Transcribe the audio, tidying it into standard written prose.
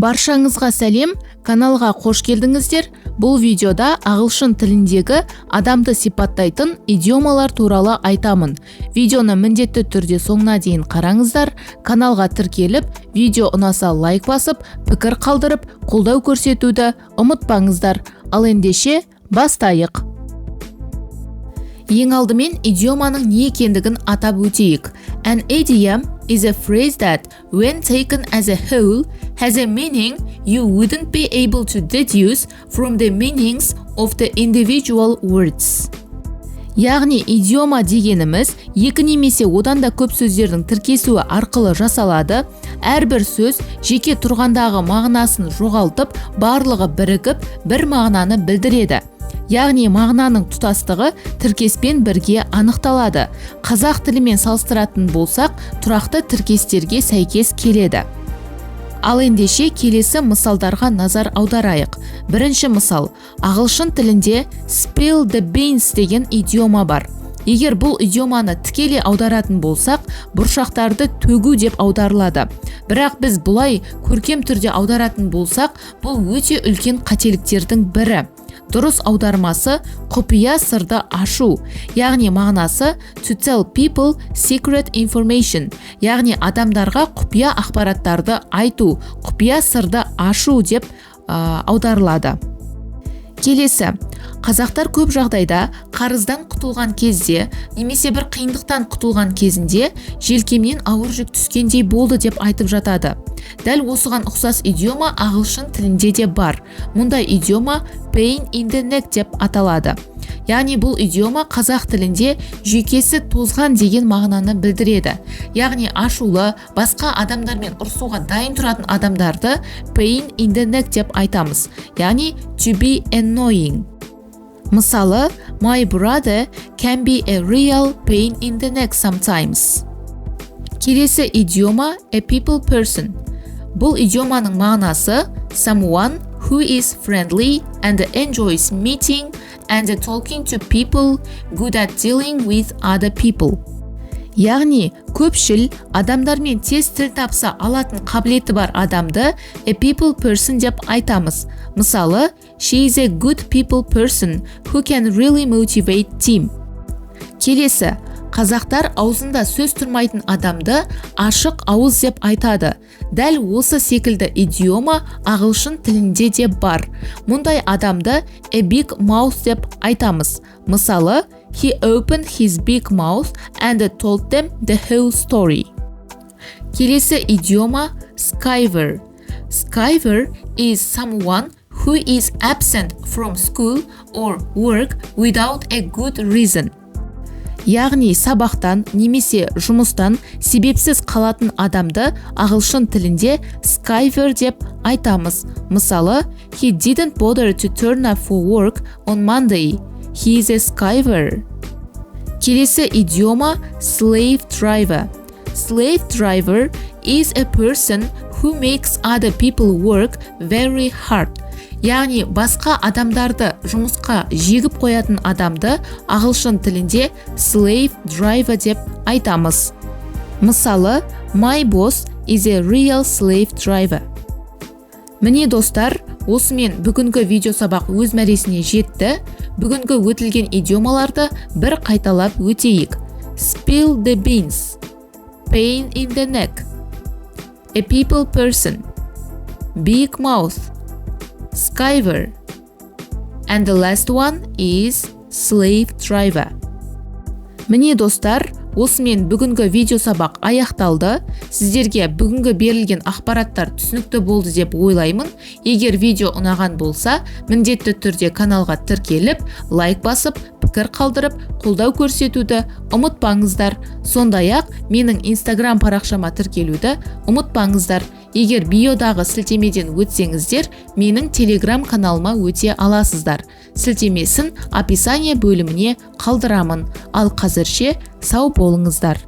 Баршаңызға сәлем, каналға қош келдіңіздер. Бұл видеода ағылшын тіліндегі адамды сипаттайтын идиомалар туралы айтамын. Видеоны міндетті түрде соңына дейін қараңыздар. Каналға тіркеліп, видео ұнаса лайк басып, пікір қалдырып, қолдау көрсетуді ұмытпаңыздар. Ал ендеше бастайық. Ең алдымен идиоманың не екендігін атап өтейік. An idiom is a phrase that, when taken as a whole, has a meaning you wouldn't be able to deduce from the meanings of the individual words. Яғни идиома дегеніміз екі немесе одан да көп сөздердің тіркесуі арқылы жасалады. Әрбір сөз жеке тұрғандағы мағынасын жоғалтып, барлығы бірігіп, бір мағынаны білдіреді. Яғни мағынаның тұтастығы тіркеспен бірге анықталады. Қазақ тілімен салыстыратын болсақ, тұрақты тіркестерге сәйкес келеді. Ал ендеше келесі мысалдарға назар аударайық. Бірінші мысал, ағылшын тілінде spill the beans деген идиома бар. Егер бұл идиоманы тікелей аударатын болсақ, бұршақтарды төгу деп аударылады. Бірақ біз бұлай көркем түрде аударатын болсақ, бұл өте үлкен қателіктердің бірі. Дұрыс аудармасы құпия сырды ашу, яғни мағынасы to tell people secret information, яғни адамдарға құпия ақпараттарды айту, құпия сырды ашу деп аударылады. Келесі, қазақтар көп жағдайда қарыздан құтылған кезде, немесе бір қиындықтан құтылған кезінде желкемнен ауыр жүк түскендей болды деп айтып жатады. Дәл осыған ұқсас идиома ағылшын тілінде де бар. Мұндай идиома pain in the neck деп аталады. Яғни бұл идиома қазақ тілінде жүйкесі тозған деген мағынаны білдіреді. Яғни ашулы, басқа адамдармен ұрсуға дайын тұратын адамдарды pain in the neck деп айтамыз. Яғни to be annoying. Мысалы, my brother can be a real pain in the neck sometimes. Келесі идиома a people person. Бұл идиоманың мағынасы someone who is friendly and enjoys meeting and talking to people, good at dealing with other people. Яғни көпшіл адамдармен тез тіл тапса алатын қабілеті бар адамды a people person деп айтамыз. Мысалы, she is a good people person who can really motivate team. Келесі, қазақтар аузында сөз тұрмайтын адамды ашық ауыз деп айтады. Дәл осы секілді идиома ағылшын тілінде де бар. Мұндай адамды a big mouth деп айтамыз. Мысалы, he opened his big mouth and told them the whole story. Келесі идиома skiver. Skiver is someone who is absent from school or work without a good reason. Яғни сабақтан немесе жұмыстан себепсіз қалатын адамды ағылшын тілінде skiver деп айтамыз. Мысалы, he didn't bother to turn up for work on Monday. He is a skiver. Келесі идиома slave driver. Slave driver is a person who makes other people work very hard. Яғни басқа адамдарды жұмысқа жегіп қоятын адамды ағылшын тілінде slave driver деп айтамыз. Мысалы, my boss is a real slave driver. Міне достар, осымен бүгінгі видео сабақ өз мәресіне жетті. Бүгінгі өтілген идиомаларды бір қайталап өтейік. Spill the beans, pain in the neck, a people person, big mouth, skiver, and the last one is slave driver. Міне достар, осымен бүгінгі видео сабақ аяқталды. Сіздерге бүгінгі берілген ақпараттар түсінікті болды деп ойлаймын. Егер видео ұнаған болса, міндетті түрде каналға тіркеліп, лайк басып, пікір қалдырып, қолдау көрсетуді ұмытпаңыздар. Сондай-ақ менің Instagram парақшама тіркелуді ұмытпаңыздар. Егер биодағы сілтемеден өтсеңіздер, менің Telegram каналыма өте аласыздар. Сілтемесін описание бөліміне қалдырамын. Ал қазірше сау болыңыздар.